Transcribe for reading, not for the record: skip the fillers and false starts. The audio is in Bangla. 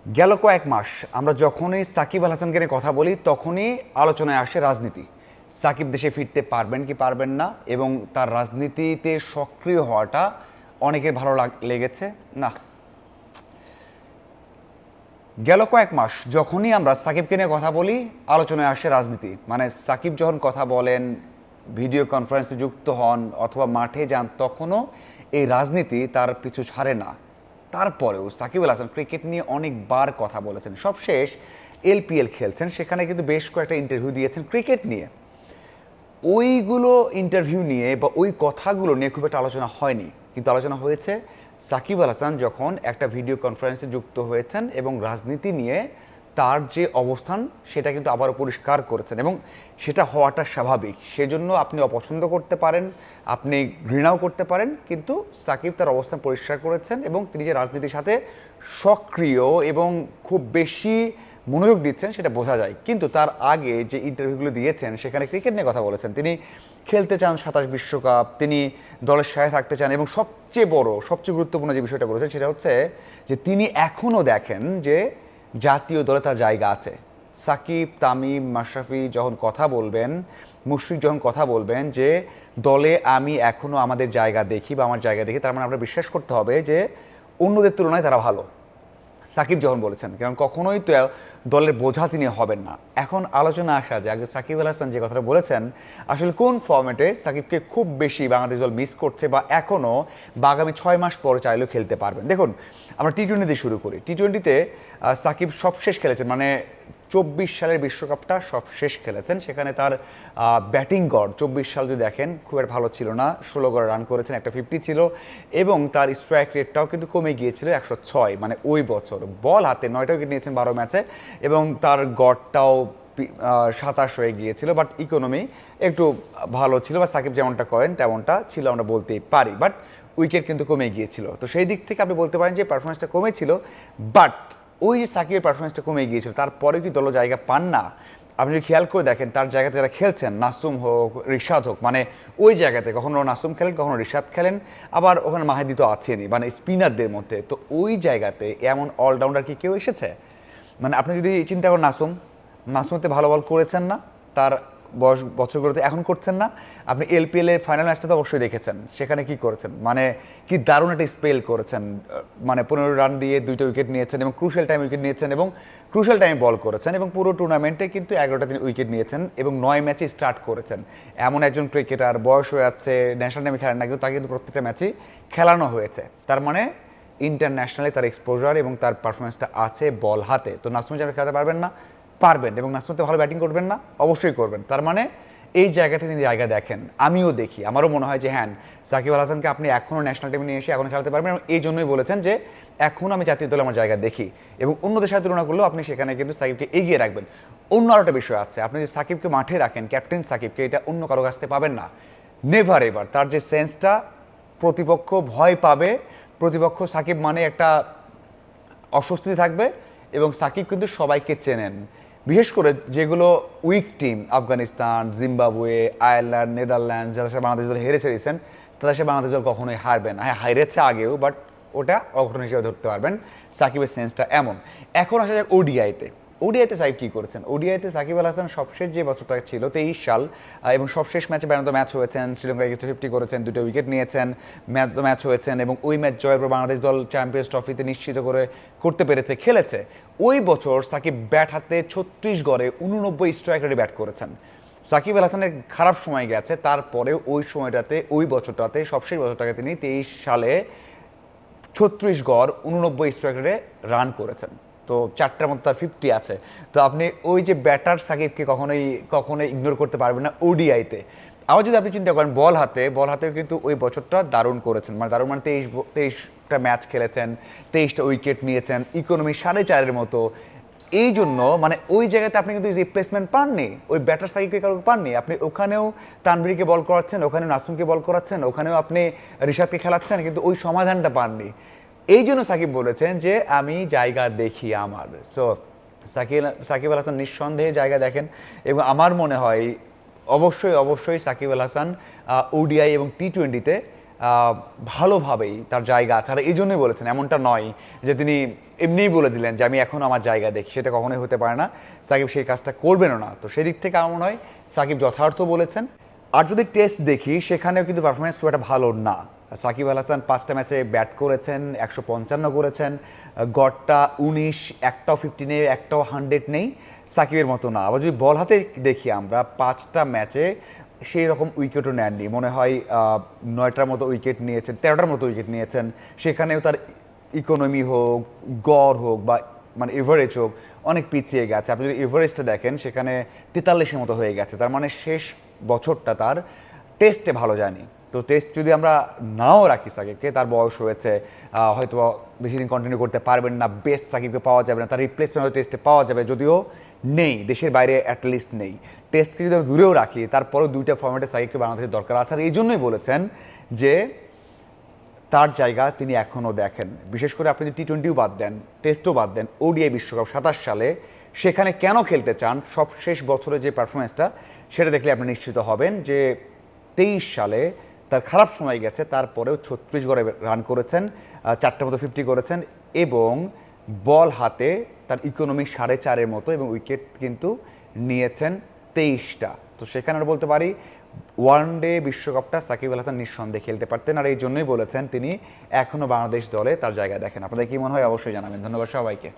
গেল কয়েক মাস আমরা যখনই সাকিব আল হাসানকে নিয়ে কথা বলি তখনই আলোচনায় আসে রাজনীতি। সাকিব দেশে ফিরতে পারবেন কি পারবেন না, এবং তার রাজনীতিতে সক্রিয় হওয়াটা অনেকের ভালো লেগেছে না। গেল কয়েক মাস যখনই আমরা সাকিবকে নিয়ে কথা বলি আলোচনায় আসে রাজনীতি। মানে সাকিব যখন কথা বলেন, ভিডিও কনফারেন্সে যুক্ত হন অথবা মাঠে যান, তখনও এই রাজনীতি তার পিছু ছাড়ে না। তারপরেও সাকিব আল হাসান ক্রিকেট নিয়ে অনেকবার কথা বলেছেন। সবশেষ এলপিএল খেলছেন, সেখানে কিন্তু বেশ কয়েকটা ইন্টারভিউ দিয়েছেন ক্রিকেট নিয়ে। ওইগুলো ইন্টারভিউ নিয়ে বা ওই কথাগুলো নিয়ে খুব একটা আলোচনা হয়নি, কিন্তু আলোচনা হয়েছে সাকিব আল হাসান যখন একটা ভিডিও কনফারেন্সে যুক্ত হয়েছেন এবং রাজনীতি নিয়ে তার যে অবস্থান সেটা কিন্তু আবারও পরিষ্কার করেছেন, এবং সেটা হওয়াটা স্বাভাবিক। সেজন্য আপনি অপছন্দ করতে পারেন, আপনি ঘৃণাও করতে পারেন, কিন্তু সাকিব তার অবস্থান পরিষ্কার করেছেন এবং তিনি যে রাজনীতির সাথে সক্রিয় এবং খুব বেশি মনোযোগ দিচ্ছেন সেটা বোঝা যায়। কিন্তু তার আগে যে ইন্টারভিউগুলো দিয়েছেন সেখানে ক্রিকেট নিয়ে কথা বলেছেন। তিনি খেলতে চান 27 বিশ্বকাপ, তিনি দলের সাথে থাকতে চান, এবং সবচেয়ে বড় সবচেয়ে গুরুত্বপূর্ণ যে বিষয়টা বলেছেন সেটা হচ্ছে যে তিনি এখনও দেখেন যে জাতীয় দলে তার জায়গা আছে। সাকিব, তামিম, মাশরাফি যখন কথা বলবেন, মুশফিক যখন কথা বলবেন যে দলে আমি এখনও আমাদের জায়গা দেখি বা আমার জায়গা দেখি, তার মানে আমরা বিশ্বাস করতে হবে যে অন্যদের তুলনায় তারা ভালো। সাকিব যখন বলেছেন, কারণ কখনোই তো দলের বোঝা তিনি হবেন না। এখন আলোচনা আসা যে আগে সাকিব আল হাসান যে কথাটা বলেছেন, আসলে কোন ফর্ম্যাটে সাকিবকে খুব বেশি বাংলাদেশ দল মিস করছে বা এখনও বা আগামী 6 মাস পরে চাইলেও খেলতে পারবেন। দেখুন, আমরা টি-20 দিয়ে শুরু করি। টি-20তে সাকিব সবশেষ খেলেছেন, মানে 24 সালের বিশ্বকাপটা সবশেষ খেলেছেন। সেখানে তার ব্যাটিং গড় 24 সাল যদি দেখেন খুব একটা ভালো ছিল না। 16 গড় রান করেছেন, একটা 50 ছিল, এবং তার স্ট্রাইক রেটটাও কিন্তু কমে গিয়েছিল 106। মানে ওই বছর বল হাতে 9টা উইকেট নিয়েছেন 12 ম্যাচে, এবং তার গড়টাও 27 হয়ে গিয়েছিল। বাট ইকোনমি একটু ভালো ছিল, বা সাকিব যেমনটা করেন তেমনটা ছিল আমরা বলতেই পারি। বাট উইকেট কিন্তু কমে গিয়েছিল, তো সেই দিক থেকে আপনি বলতে পারেন যে পারফরমেন্সটা কমেছিল। বাট ওই যে সাকিবের পারফরমেন্সটা কমে গিয়েছিল, তারপরে কি দল জায়গা পান না? আপনি যদি খেয়াল করে দেখেন তার জায়গাতে যারা খেলছেন, নাসুম হোক, রিশাদ হোক, মানে ওই জায়গাতে কখনো নাসুম খেলেন, কখনো রিশাদ খেলেন, আবার ওখানে মাহিদি তো আছেনই, মানে স্পিনারদের মধ্যে। তো ওই জায়গাতে এমন অলরাউন্ডার কি কেউ এসেছে? মানে আপনি যদি চিন্তা করেন, নাসুমতে ভালো বল করেছেন না তার বছরগুলোতে, এখন করছেন না। আপনি এলপিএল এর ফাইনাল ম্যাচটা তো অবশ্যই দেখেছেন, সেখানে কি করেছেন, মানে কি দারুণ একটা স্পেল করেছেন। মানে 15 রান দিয়ে 2টা উইকেট নিয়েছেন এবং ক্রুশাল টাইম উইকেট নিয়েছেন, এবং ক্রুশাল টাইমে বল করেছেন, এবং পুরো টুর্নামেন্টে কিন্তু 11টা তিনি উইকেট নিয়েছেন এবং 9 ম্যাচে স্টার্ট করেছেন। এমন একজন ক্রিকেটার, বয়স হয়ে যাচ্ছে, ন্যাশনাল টিমে খেলেন না, কিন্তু তাকে কিন্তু প্রত্যেকটা ম্যাচেই খেলানো হয়েছে। তার মানে ইন্টারন্যাশনালে তার এক্সপোজার এবং তার পারফরমেন্সটা আছে বল হাতে। তো নাসুম জামিল খেলাতে পারবেন না? পারবেন। এবং নাসুমতে ভালো ব্যাটিং করবেন না? অবশ্যই করবেন। তার মানে এই জায়গাতে তিনি জায়গা দেখেন, আমিও দেখি, আমারও মনে হয় যে হ্যাঁ, সাকিব আল হাসানকে আপনি এখনও ন্যাশনাল টিমে নিয়ে এসে এখনও খেলাতে পারবেন, এবং এই জন্যই বলেছেন যে এখন আমি জাতীয় দলে আমার জায়গা দেখি। এবং অন্যদের সাথে তুলনা করলেও আপনি সেখানে কিন্তু সাকিবকে এগিয়ে রাখবেন। অন্য আরও একটা বিষয় আছে, আপনি যদি সাকিবকে মাঠে রাখেন, ক্যাপ্টেন সাকিবকে, এটা অন্য কারো কাছ থেকে পাবেন না। Never ever. তার যে সেন্সটা, প্রতিপক্ষ ভয় পাবে, প্রতিপক্ষ সাকিব মানে একটা অস্বস্তি থাকবে, এবং সাকিব কিন্তু সবাইকে চেনেন। বিশেষ করে যেগুলো weak team, Afghanistan, Zimbabwe, Ireland, Netherlands, যাদের সাথে বাংলাদেশ দল হেরেছে রিসেন্ট, তাদের সাথে বাংলাদেশ দল কখনোই হারবে না। হ্যাঁ, হারেছে আগেও, বাট ওটা অঘটন হিসেবে ধরতে পারবেন। সাকিবের সেন্সটা এমন। এখন আসা যাক ওডিআইতে। ওডিআইতে সাকিব কী করেছেন? ওডিআইতে সাকিব আল হাসান সবশেষ যে বছরটা ছিল 23 সাল, এবং সবশেষ ম্যাচে ম্যান অফ দ্য ম্যাচ হয়েছেন, শ্রীলঙ্কা এগেইনস্টে 50 করেছেন, 2টা উইকেট নিয়েছেন, ম্যান অফ দ্য ম্যাচ হয়েছেন, এবং ওই ম্যাচ জয়ের পর বাংলাদেশ দল চ্যাম্পিয়ন্স ট্রফিতে নিশ্চিত করতে পেরেছে, খেলেছে। ওই বছর সাকিব ব্যাট হাতে 36 গড়ে 89 স্ট্রাইক রেটে ব্যাট করেছেন। সাকিব আল হাসানের খারাপ সময় গেছে, তারপরে ওই সময়টাতে, ওই বছরটাতে, সবশেষ বছরটাকে তিনি 23 সালে 36 গড় 89 স্ট্রাইক রেটে রান করেছেন। তো 4টার মধ্যে তার 50 আছে। তো আপনি ওই যে ব্যাটার সাকিবকে কখনোই কখনোই ইগনোর করতে পারবেন না ওডিআইতে। আবার যদি আপনি চিন্তা করেন বল হাতেও কিন্তু ওই বছরটা দারুণ করেছেন, মানে দারুণ, মানে 23টা ম্যাচ খেলেছেন, 23টা উইকেট নিয়েছেন, ইকোনমি 4.5-এর মতো। এই জন্য মানে ওই জায়গাতে আপনি কিন্তু রিপ্লেসমেন্ট পাননি, ওই ব্যাটার সাইডকে কারো পাননি। আপনি ওখানেও তানভীরকে বল করাচ্ছেন, ওখানেও নাসুমকে বল করাচ্ছেন, ওখানেও আপনি রিশাদকে খেলাচ্ছেন, কিন্তু ওই সমাধানটা পাননি। এই জন্য সাকিব বলেছেন যে আমি জায়গা দেখি আমার। সো সাকিব আল হাসান নিঃসন্দেহে জায়গা দেখেন, এবং আমার মনে হয় অবশ্যই অবশ্যই সাকিব আল হাসান ওডিআই এবং টি-20তে ভালোভাবেই তার জায়গা আছে। আর এই জন্যই বলেছেন, এমনটা নয় যে তিনি এমনিই বলে দিলেন যে আমি এখন আমার জায়গা দেখি, সেটা কখনোই হতে পারে না। সাকিব সেই কাজটা করবেনও না। তো সেদিক থেকে আমার মনে হয় সাকিব যথার্থ বলেছেন। আর যদি টেস্ট দেখি সেখানেও কিন্তু পারফরমেন্স খুব একটা ভালো না। সাকিব আল হাসান 5টা ম্যাচে ব্যাট করেছেন, 155 করেছেন, গড়টা 19, একটাও 50 নেই, একটাও 100 নেই, সাকিবের মতো না। আবার যদি বল হাতে দেখি আমরা 5টা ম্যাচে সেই রকম উইকেটও নেননি, মনে হয় 9টার মতো উইকেট নিয়েছেন, 13টার মতো উইকেট নিয়েছেন। সেখানেও তার ইকোনমি হোক, গড় হোক বা মানে এভারেজ হোক, অনেক পিছিয়ে গেছে। আপনি যদি এভারেজটা দেখেন সেখানে 43-এর মতো হয়ে গেছে। তার মানে শেষ বছরটা তার টেস্টে ভালো যায়নি। তো টেস্ট যদি আমরা নাও রাখি সাকিবকে, তার বয়স রয়েছে, হয়তো বেশি দিন কন্টিনিউ করতে পারবেন না, বেস্ট সাকিবকে পাওয়া যাবে না, তার রিপ্লেসমেন্ট হয়তো টেস্টে পাওয়া যাবে, যদিও নেই, দেশের বাইরে অ্যাটলিস্ট নেই। টেস্টকে যদি আমরা দূরেও রাখি, তারপরেও 2টা ফর্ম্যাটে সাকিবকে বাংলাদেশের দরকার আছে। আর এই জন্যই বলেছেন যে তার জায়গা তিনি এখনও দেখেন। বিশেষ করে আপনি যদি টি-20ও বাদ দেন, টেস্টও বাদ দেন, ওডিআই বিশ্বকাপ 27 সালে সেখানে কেন খেলতে চান, সব শেষ বছরে যে পারফরমেন্সটা, সেটা দেখলে আপনি নিশ্চিত হবেন যে 23 সালে তার খারাপ সময় গেছে, তারপরেও 36 গড়ে রান করেছেন, 4টার মতো 50 করেছেন এবং বল হাতে তার ইকোনমি 4.5-এর মতো এবং উইকেট কিন্তু নিয়েছেন 23টা। তো সেখানে আমরা বলতে পারি ওয়ানডে বিশ্বকাপটা সাকিব আল হাসান নিঃসন্দেহে খেলতে পারতেন। আর এই জন্যই বলেছেন তিনি এখনও বাংলাদেশ দলে তার জায়গা দেখেন। আপনাদের কি মনে হয় অবশ্যই জানাবেন। ধন্যবাদ সবাইকে।